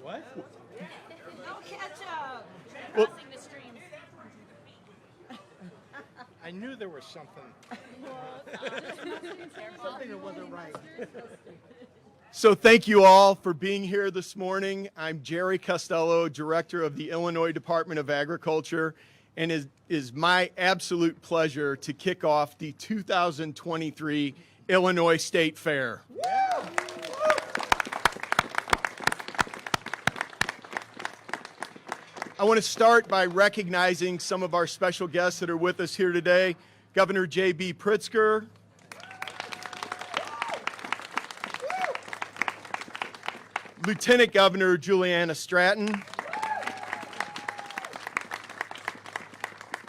What? No ketchup. Well, Crossing the streams. I knew there was something. Something that wasn't right. So thank you all for being here this morning. I'm Jerry Costello, Director of the Illinois Department of Agriculture, and it is my absolute pleasure to kick off the 2023 Illinois State Fair. I want to start by recognizing some of our special guests that are with us here today. Governor J.B. Pritzker, Lieutenant Governor Juliana Stratton,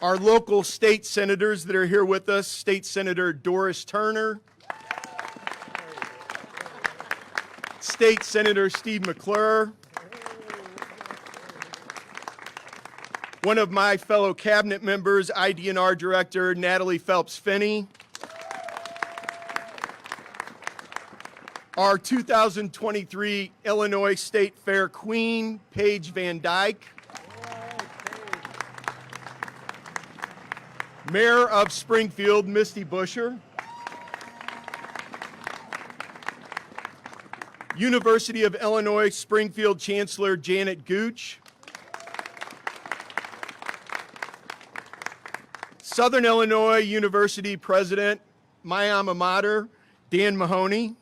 our local state senators that are here with us, State Senator Doris Turner, State Senator Steve McClure, one of my fellow cabinet members, IDNR Director Natalie Phelps-Finney, our 2023 Illinois State Fair Queen, Paige Van Dyke, Mayor of Springfield, Misty Busher, University of Illinois Springfield Chancellor Janet Gooch, Southern Illinois University President, my alma mater, Dan Mahoney,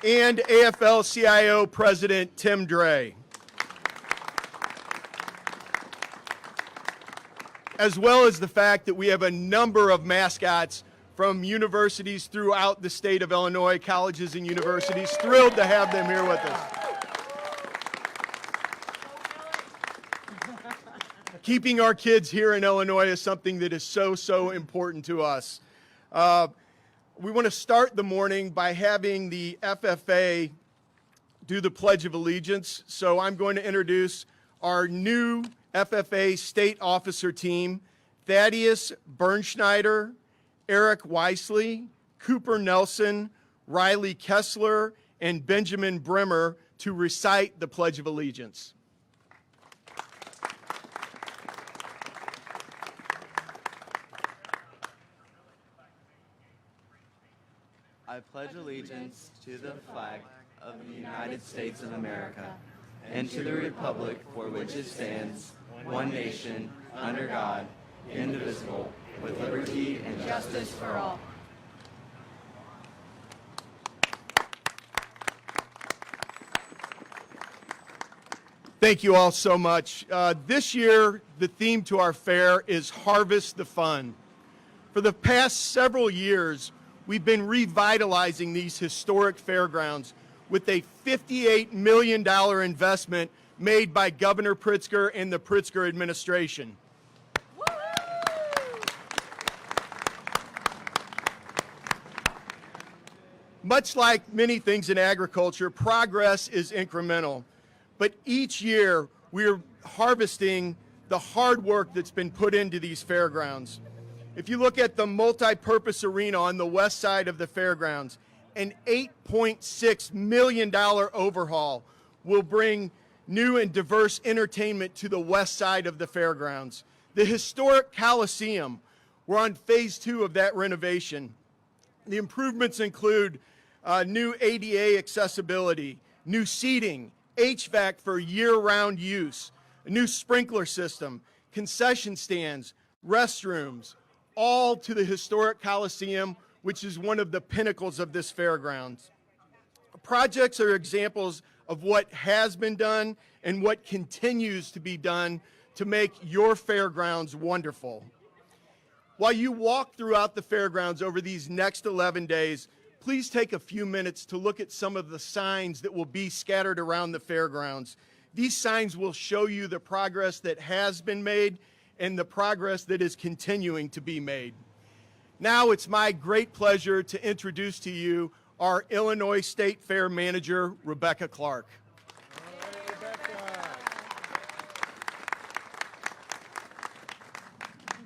and AFL-CIO President Tim Dre, as well as the fact that we have a number of mascots from universities throughout the state of Illinois, colleges and universities. Thrilled to have them here with us. Keeping our kids here in Illinois is something that is so important to us. We want to start the morning by having the FFA do the Pledge of Allegiance. So I'm going to introduce our new FFA state officer team, Thaddeus Bernschneider, Eric Weisley, Cooper Nelson, Riley Kessler, and Benjamin Bremer to recite the Pledge of Allegiance. I pledge allegiance to the flag of the United States of America and to the republic for which it stands, one nation, under God, indivisible, with liberty and justice for all. Thank you all so much. This year, the theme to our fair is Harvest the Fun. For the past several years, we've been revitalizing these historic fairgrounds with a $58 million investment made by Governor Pritzker and the Pritzker administration. Much like many things in agriculture, progress is incremental. But each year, we're harvesting the hard work that's been put into these fairgrounds. If you look at the multi-purpose arena on the west side of the fairgrounds, an $8.6 million overhaul will bring new and diverse entertainment to the west side of the fairgrounds. The historic Coliseum, we're on phase 2 of that renovation. The improvements include new ADA accessibility, new seating, HVAC for year-round use, a new sprinkler system, concession stands, restrooms, all to the historic Coliseum, which is one of the pinnacles of this fairgrounds. Projects are examples of what has been done and what continues to be done to make your fairgrounds wonderful. While you walk throughout the fairgrounds over these next 11 days, please take a few minutes to look at some of the signs that will be scattered around the fairgrounds. These signs will show you the progress that has been made and the progress that is continuing to be made. Now it's my great pleasure to introduce to you our Illinois State Fair Manager, Rebecca Clark.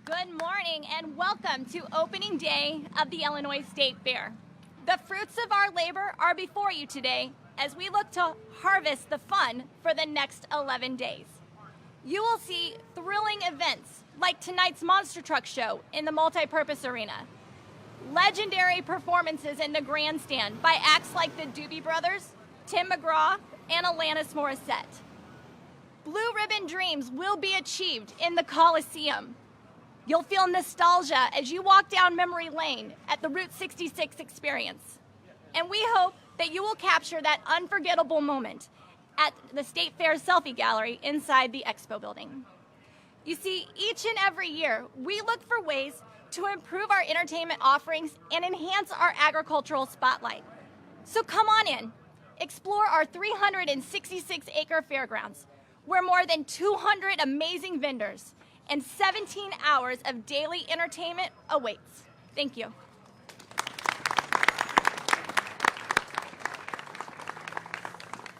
Good morning and welcome to opening day of the Illinois State Fair. The fruits of our labor are before you today as we look to harvest the fun for the next 11 days. You will see thrilling events like tonight's monster truck show in the multipurpose arena, legendary performances in the grandstand by acts like the Doobie Brothers, Tim McGraw, and Alanis Morissette. Blue ribbon dreams will be achieved in the Coliseum. You'll feel nostalgia as you walk down memory lane at the Route 66 experience. And we hope that you will capture that unforgettable moment at the State Fair Selfie Gallery inside the Expo building. You see, each and every year, we look for ways to improve our entertainment offerings and enhance our agricultural spotlight. So come on in, explore our 366-acre fairgrounds, where more than 200 amazing vendors and 17 hours of daily entertainment awaits. Thank you.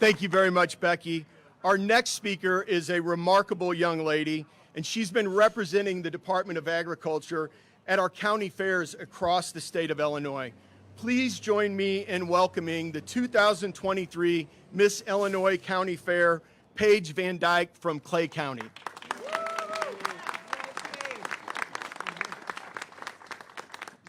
Thank you very much, Becky. Our next speaker is a remarkable young lady, and she's been representing the Department of Agriculture at our county fairs across the state of Illinois. Please join me in welcoming the 2023 Miss Illinois County Fair, Paige Van Dyke from Clay County.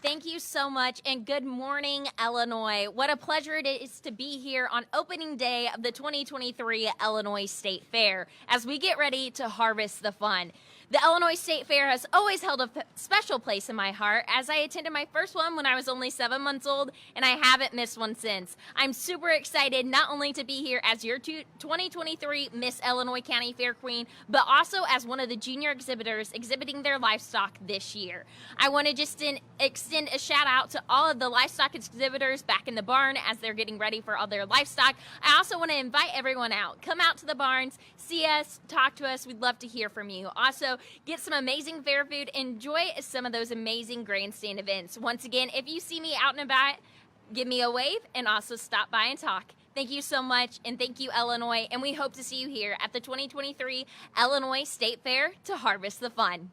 Thank you so much, and good morning, Illinois. What a pleasure it is to be here on opening day of the 2023 Illinois State Fair as we get ready to harvest the fun. The Illinois State Fair has always held a special place in my heart as I attended my first one when I was only 7 months old, and I haven't missed one since. I'm super excited not only to be here as your 2023 Miss Illinois County Fair Queen, but also as one of the junior exhibitors exhibiting their livestock this year. I want to just extend a shout out to all of the livestock exhibitors back in the barn as they're getting ready for all their livestock. I also want to invite everyone out. Come out to the barns, see us, talk to us. We'd love to hear from you. Also, get some amazing fair food. Enjoy some of those amazing grandstand events. Once again, if you see me out and about, give me a wave and also stop by and talk. Thank you so much, and thank you, Illinois, and we hope to see you here at the 2023 Illinois State Fair to harvest the fun.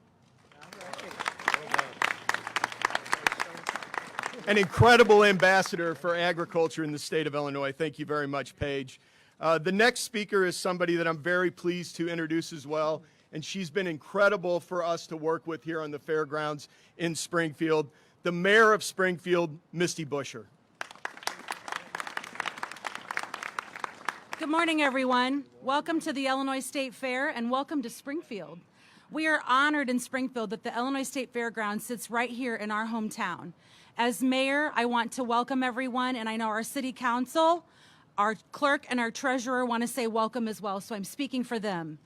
An incredible ambassador for agriculture in the state of Illinois. Thank you very much, Paige. The next speaker is somebody that I'm very pleased to introduce as well, and she's been incredible for us to work with here on the fairgrounds in Springfield, the mayor of Springfield, Misty Buscher. Good morning, everyone. Welcome to the Illinois State Fair, and welcome to Springfield. We are honored in Springfield that the Illinois State Fairgrounds sits right here in our hometown. As mayor, I want to welcome everyone, and I know our city council, our clerk, and our treasurer want to say welcome as well, so I'm speaking for them.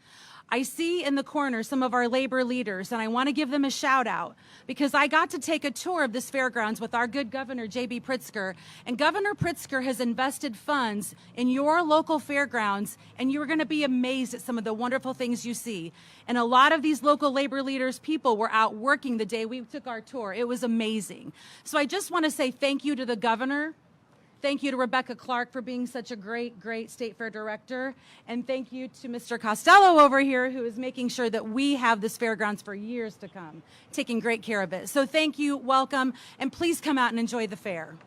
I see in the corner some of our labor leaders, and I want to give them a shout out because I got to take a tour of this fairgrounds with our good governor, J.B. Pritzker, and Governor Pritzker has invested funds in your local fairgrounds, and you're going to be amazed at some of the wonderful things you see. And a lot of these local labor leaders, people were out working the day we took our tour. It was amazing. So I just want to say thank you to the governor. Thank you to Rebecca Clark for being such a great, great State Fair director. And thank you to Mr. Costello over here who is making sure that we have this fairgrounds for years to come, taking great care of it. So thank you, welcome, and please come out and enjoy the fair.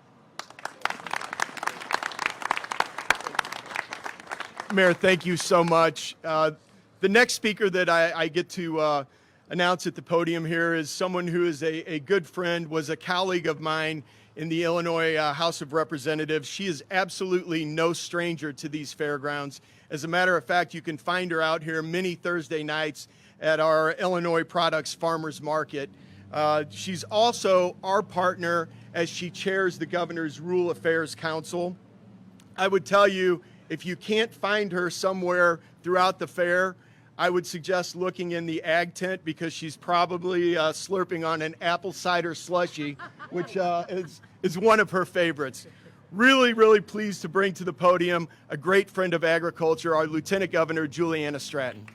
Mayor, thank you so much. The next speaker that I get to announce at the podium here is someone who is a good friend, was a colleague of mine in the Illinois House of Representatives. She is absolutely no stranger to these fairgrounds. As a matter of fact, you can find her out here many Thursday nights at our Illinois Products Farmers Market. She's also our partner as she chairs the Governor's Rural Affairs Council. I would tell you, if you can't find her somewhere throughout the fair, I would suggest looking in the ag tent because she's probably slurping on an apple cider slushie, which is one of her favorites. Really, really pleased to bring to the podium a great friend of agriculture, our Lieutenant Governor, Juliana Stratton.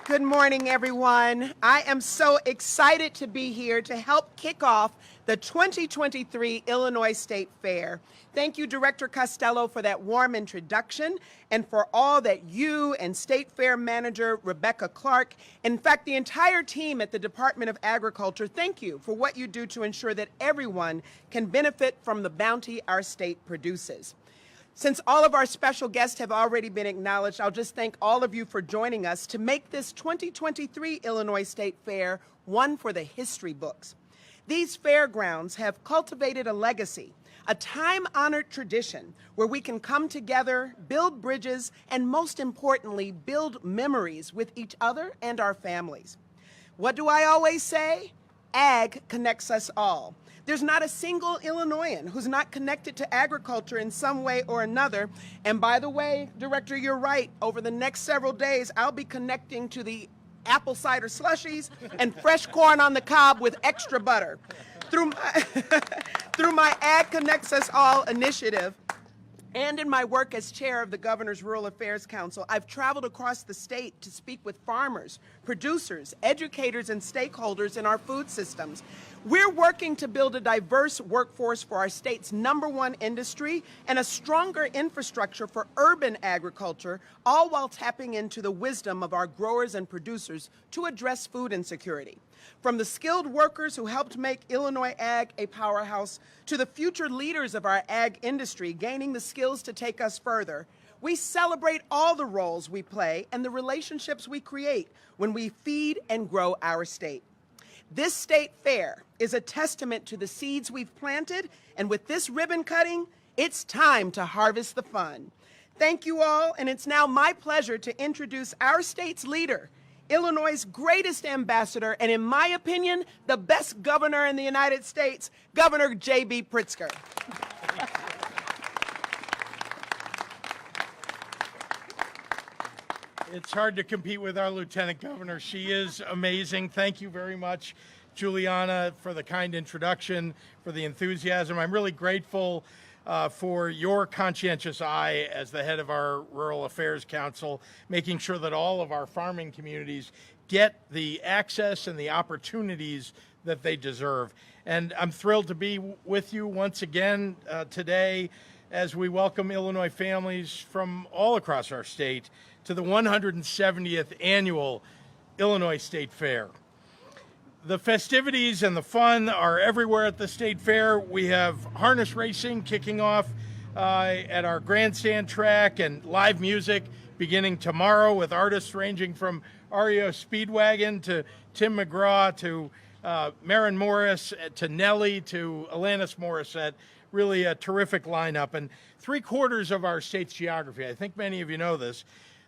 Good morning, everyone. I am so excited to be here to help kick off the 2023 Illinois State Fair. Thank you, Director Costello, for that warm introduction and for all that you and State Fair Manager Rebecca Clark, in fact, the entire team at the Department of Agriculture, thank you for what you do to ensure that everyone can benefit from the bounty our state produces. Since all of our special guests have already been acknowledged, I'll just thank all of you for joining us to make this 2023 Illinois State Fair one for the history books. These fairgrounds have cultivated a legacy, a time-honored tradition where we can come together, build bridges, and most importantly, build memories with each other and our families. What do I always say? Ag connects us all. There's not a single Illinoisan who's not connected to agriculture in some way or another. And by the way, Director, you're right. Over the next several days, I'll be connecting to the apple cider slushies and fresh corn on the cob with extra butter. Through my Ag Connects Us All initiative, and in my work as chair of the Governor's Rural Affairs Council, I've traveled across the state to speak with farmers, producers, educators, and stakeholders in our food systems. We're working to build a diverse workforce for our state's #1 industry and a stronger infrastructure for urban agriculture, all while tapping into the wisdom of our growers and producers to address food insecurity. From the skilled workers who helped make Illinois Ag a powerhouse to the future leaders of our ag industry gaining the skills to take us further, we celebrate all the roles we play and the relationships we create when we feed and grow our state. This state fair is a testament to the seeds we've planted, and with this ribbon cutting, it's time to harvest the fun. Thank you all, and it's now my pleasure to introduce our state's leader, Illinois' greatest ambassador, and in my opinion, the best governor in the United States, Governor J.B. Pritzker. It's hard to compete with our Lieutenant Governor. She is amazing. Thank you very much, Juliana, for the kind introduction, for the enthusiasm. I'm really grateful for your conscientious eye as the head of our Rural Affairs Council, making sure that all of our farming communities get the access and the opportunities that they deserve. And I'm thrilled to be with you once again today as we welcome Illinois families from all across our state to the 170th Annual Illinois State Fair. The festivities and the fun are everywhere at the State Fair. We have harness racing kicking off at our grandstand track and live music beginning tomorrow with artists ranging from REO Speedwagon to Tim McGraw to Maren Morris to Nelly to Alanis Morissette. Really a terrific lineup. And 3/4 of our state's geography, I think many of you know this,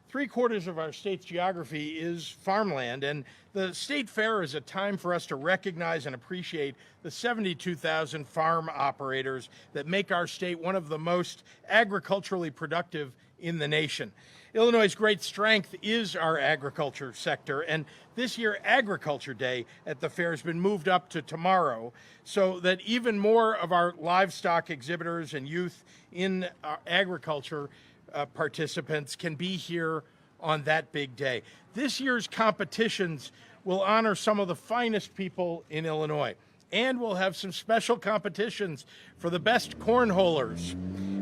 3/4 of our state's geography is farmland, and the State Fair is a time for us to recognize and appreciate the 72,000 farm operators that make our state one of the most agriculturally productive in the nation. Illinois' great strength is our agriculture sector, and this year Agriculture Day at the fair has been moved up to tomorrow so that even more of our livestock exhibitors and youth in agriculture participants can be here on that big day. This year's competitions will honor some of the finest people in Illinois, and we'll have some special competitions for the best cornholers,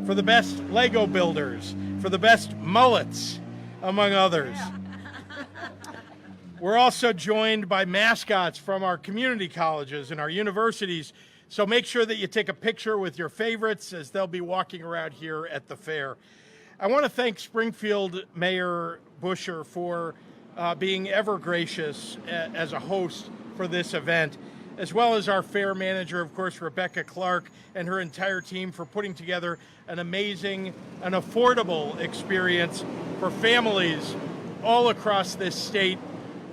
for the best Lego builders, for the best mullets, among others. We're also joined by mascots from our community colleges and our universities, so make sure that you take a picture with your favorites as they'll be walking around here at the fair. I want to thank Springfield Mayor Busher for being ever gracious as a host for this event, as well as our fair manager, of course, Rebecca Clark, and her entire team for putting together an amazing and affordable experience for families all across this state.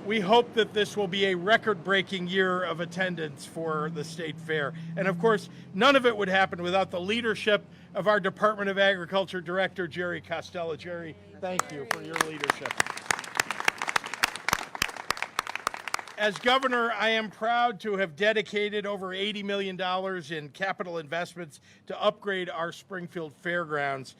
We hope that this will be a record-breaking year of attendance for the State Fair. And of course, none of it would happen without the leadership of our Department of Agriculture Director, Jerry Costello. Jerry, thank you for your leadership. As governor, I am proud to have dedicated over $80 million in capital investments to upgrade our Springfield fairgrounds.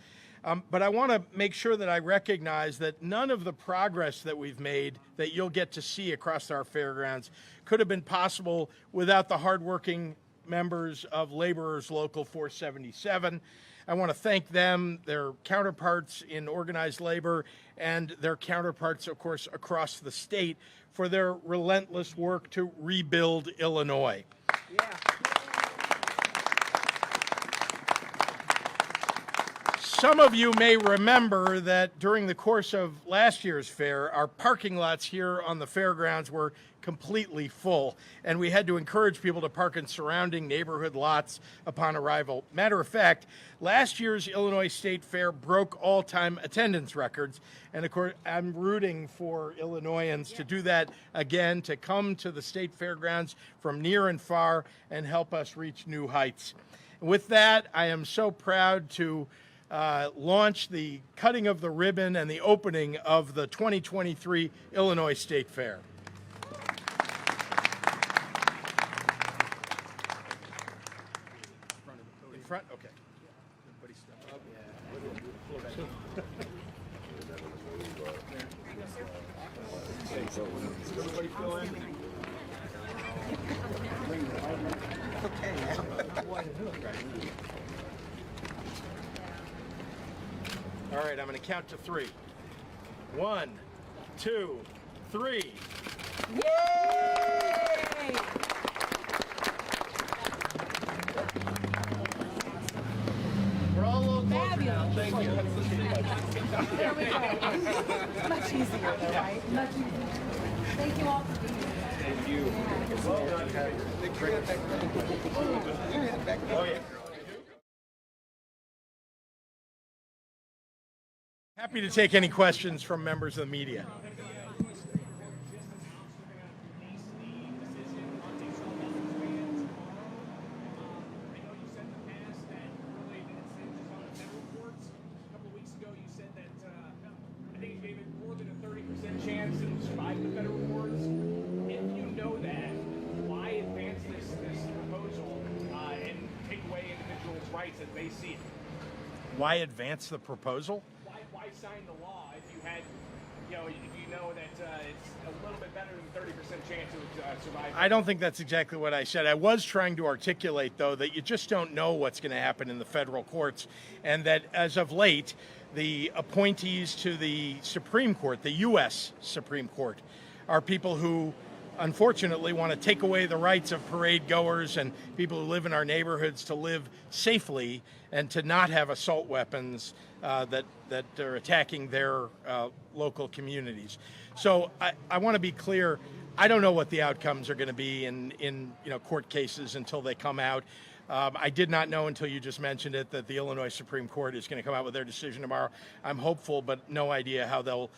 But I want to make sure that I recognize that none of the progress that we've made that you'll get to see across our fairgrounds could have been possible without the hardworking members of Laborers Local 477. I want to thank them, their counterparts in organized labor, and their counterparts, of course, across the state for their relentless work to rebuild Illinois. Yeah. Some of you may remember that during the course of last year's fair, our parking lots here on the fairgrounds were completely full, and we had to encourage people to park in surrounding neighborhood lots upon arrival. Matter of fact, last year's Illinois State Fair broke all-time attendance records, and of course, I'm rooting for Illinoisans to do that again, to come to the state fairgrounds from near and far and help us reach new heights. With that, I am so proud to launch the cutting of the ribbon and the opening of the 2023 Illinois State Fair. In front? Okay. Everybody step up. Everybody fill in. All right, I'm going to count to 3. 1, 2, 3. Yay! We're all a little closer now. Thank you. There we go. Much easier though, right? Much easier. Thank you all for being here. Thank you. Oh, yeah. Happy to take any questions from members of the media. Chance to survive the federal courts. If you know that, why advance this proposal and take away individuals' rights as they see it? Why advance the proposal? Why sign the law if you had, if you know that it's a little bit better than 30% chance to survive? I don't think that's exactly what I said. I was trying to articulate, though, that you just don't know what's going to happen in the federal courts, and that as of late, the appointees to the Supreme Court, the U.S. Supreme Court, are people who unfortunately want to take away the rights of parade goers and people who live in our neighborhoods to live safely and to not have assault weapons that are attacking their local communities. So I want to be clear. I don't know what the outcomes are going to be in court cases until they come out. I did not know until you just mentioned it that the Illinois Supreme Court is going to come out with their decision tomorrow. I'm hopeful, but no idea how they'll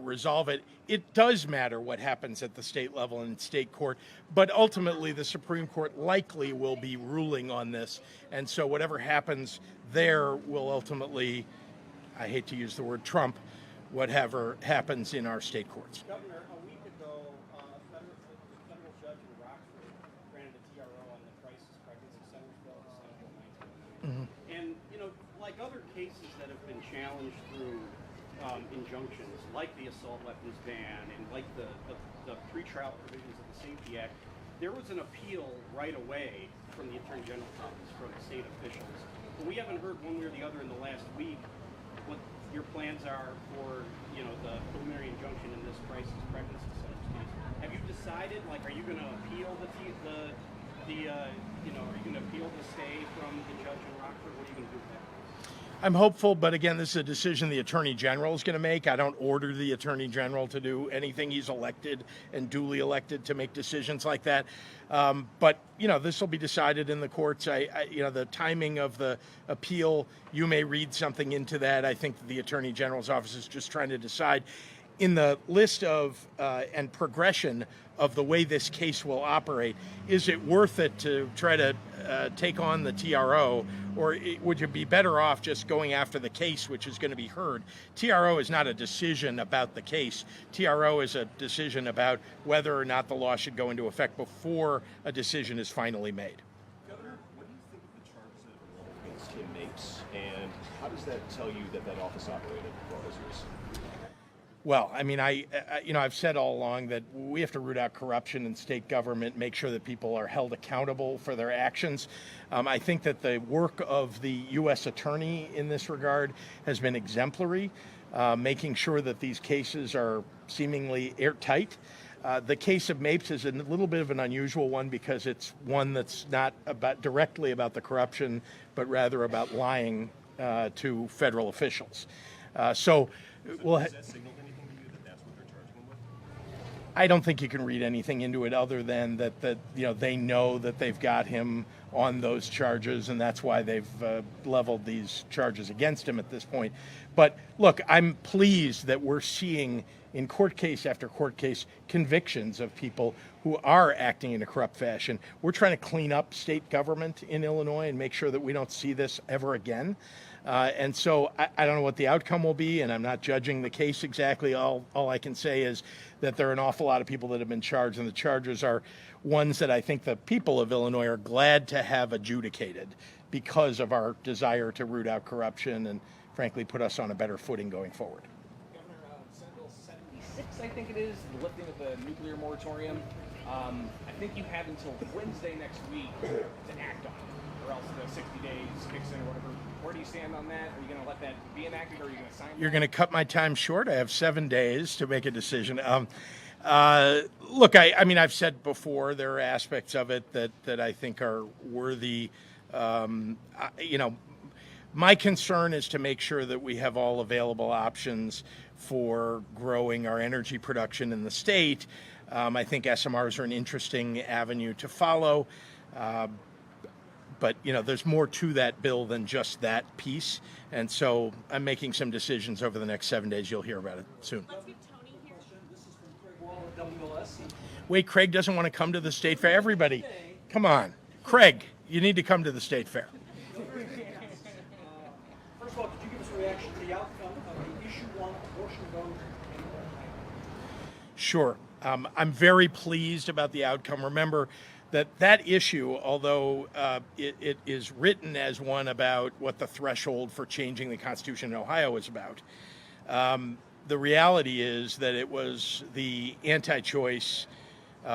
resolve it. It does matter what happens at the state level and state court, but ultimately the Supreme Court likely will be ruling on this. And so whatever happens there will ultimately, I hate to use the word trump, whatever happens in our state courts. Governor, a week ago, a federal judge in Rockford granted a TRO on the crisis pregnancy centers bill, the Senate Bill 19. And, like other cases that have been challenged through injunctions, like the assault weapons ban and like the pretrial provisions of the Safety Act, there was an appeal right away from the Attorney General's office, from the state officials. But we haven't heard one way or the other in the last week what your plans are for, the preliminary injunction in this crisis pregnancy centers case. Have you decided, are you going to appeal are you going to appeal the stay from the judge in Rockford? What are you going to do with that? I'm hopeful, but again, this is a decision the Attorney General is going to make. I don't order the Attorney General to do anything. He's elected and duly elected to make decisions like that. But this will be decided in the courts. The timing of the appeal, you may read something into that. I think the Attorney General's office is just trying to decide in the list of and progression of the way this case will operate. Is it worth it to try to take on the TRO, or would you be better off just going after the case, which is going to be heard? TRO is not a decision about the case. TRO is a decision about whether or not the law should go into effect before a decision is finally made. Governor, what do you think of the charges that have been against inmates, and How does that tell you that that office operated for all those years? Well, I mean, I've said all along that we have to root out corruption in state government, make sure that people are held accountable for their actions. I think that the work of the U.S. Attorney in this regard has been exemplary, making sure that these cases are seemingly airtight. The case of Mapes is a little bit of an unusual one because it's one that's not directly about the corruption, but rather about lying to federal officials. So we'll. Does that signal anything to you that that's what they're charging him with? I don't think you can read anything into it other than that they know that they've got him on those charges, and that's why they've leveled these charges against him at this point. But look, I'm pleased that we're seeing in court case after court case convictions of people who are acting in a corrupt fashion. We're trying to clean up state government in Illinois and make sure that we don't see this ever again. And so I don't know what the outcome will be, and I'm not judging the case exactly. All I can say is that there are an awful lot of people that have been charged, and the charges are ones that I think the people of Illinois are glad to have adjudicated because of our desire to root out corruption and, frankly, put us on a better footing going forward. Governor, Senate Bill 76, I think it is, the lifting of the nuclear moratorium. I think you have until Wednesday next week to act on it, or else the 60 days kicks in or whatever. Where do you stand on that? Are you going to let that be enacted, or are you going to sign? You're going to cut my time short. I have 7 days to make a decision. Look, I mean, I've said before there are aspects of it that I think are worthy. My concern is to make sure that we have all available options for growing our energy production in the state. I think SMRs are an interesting avenue to follow. But, there's more to that bill than just that piece. And so I'm making some decisions over the next 7 days. You'll hear about it soon. Let's get Tony here. This is from Craig Wall at WLS. Wait, Craig doesn't want to come to the state fair? Everybody, come on. Craig, you need to come to the state fair. First of all, could you give us a reaction to the outcome of the issue 1 abortion vote in Ohio? Sure. I'm very pleased about the outcome. Remember that issue, although it is written as one about what the threshold for changing the Constitution in Ohio is about, the reality is that it was the anti-choice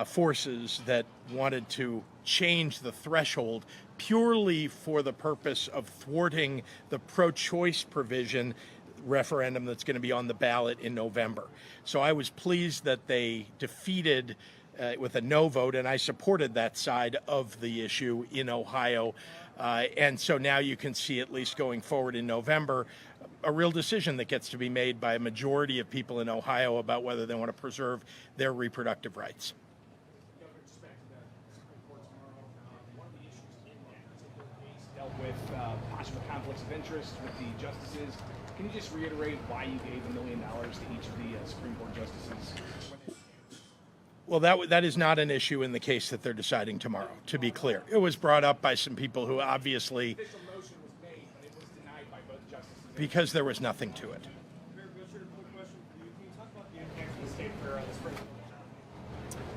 forces that wanted to change the threshold purely for the purpose of thwarting the pro-choice provision referendum that's going to be on the ballot in November. So I was pleased that they defeated with a no vote, and I supported that side of the issue in Ohio. And so now you can see, at least going forward in November, a real decision that gets to be made by a majority of people in Ohio about whether they want to preserve their reproductive rights. One of the issues in that particular case dealt with possible conflicts of interest with the justices. Can you just reiterate why you gave $1 million to each of the Supreme Court justices? Well, that is not an issue in the case that they're deciding tomorrow, to be clear. It was brought up by some people who obviously, The official motion was made, but it was denied by both justices. because there was nothing to it. Mayor Bishop, a quick question for you. Can you talk about the impact of the state fair on the spring?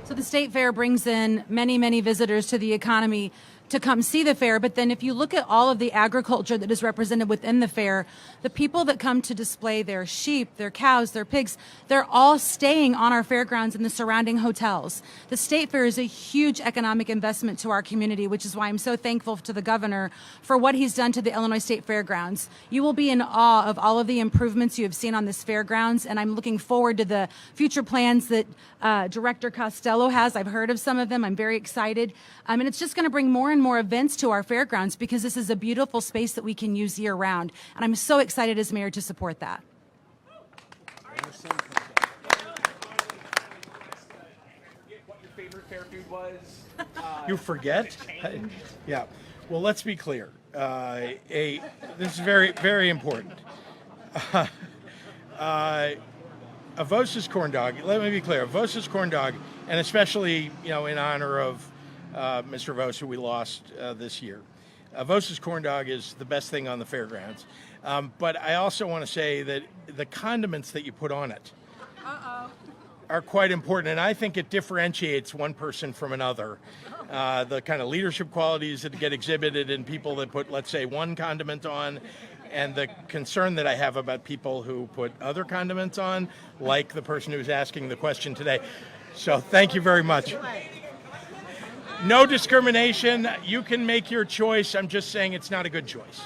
So the state fair brings in many, many visitors to the economy to come see the fair. But then if you look at all of the agriculture that is represented within the fair, the people that come to display their sheep, their cows, their pigs, they're all staying on our fairgrounds in the surrounding hotels. The state fair is a huge economic investment to our community, which is why I'm so thankful to the governor for what he's done to the Illinois State Fairgrounds. You will be in awe of all of the improvements you have seen on this fairgrounds, and I'm looking forward to the future plans that Director Costello has. I've heard of some of them. I'm very excited. And it's just going to bring more and more events to our fairgrounds because this is a beautiful space that we can use year round. And I'm so excited as mayor to support that. What your favorite fair food was? You forget? Yeah. Well, let's be clear. This is very, very important. A Vosa's corn dog, let me be clear, a Vosa's corn dog, and especially, in honor of Mr. Vosa, who we lost this year. Vosa's corn dog is the best thing on the fairgrounds. But I also want to say that the condiments that you put on it are quite important, and I think it differentiates one person from another. The kind of leadership qualities that get exhibited in people that put, let's say, one condiment on, and the concern that I have about people who put other condiments on, like the person who's asking the question today. So thank you very much. No discrimination. You can make your choice. I'm just saying it's not a good choice.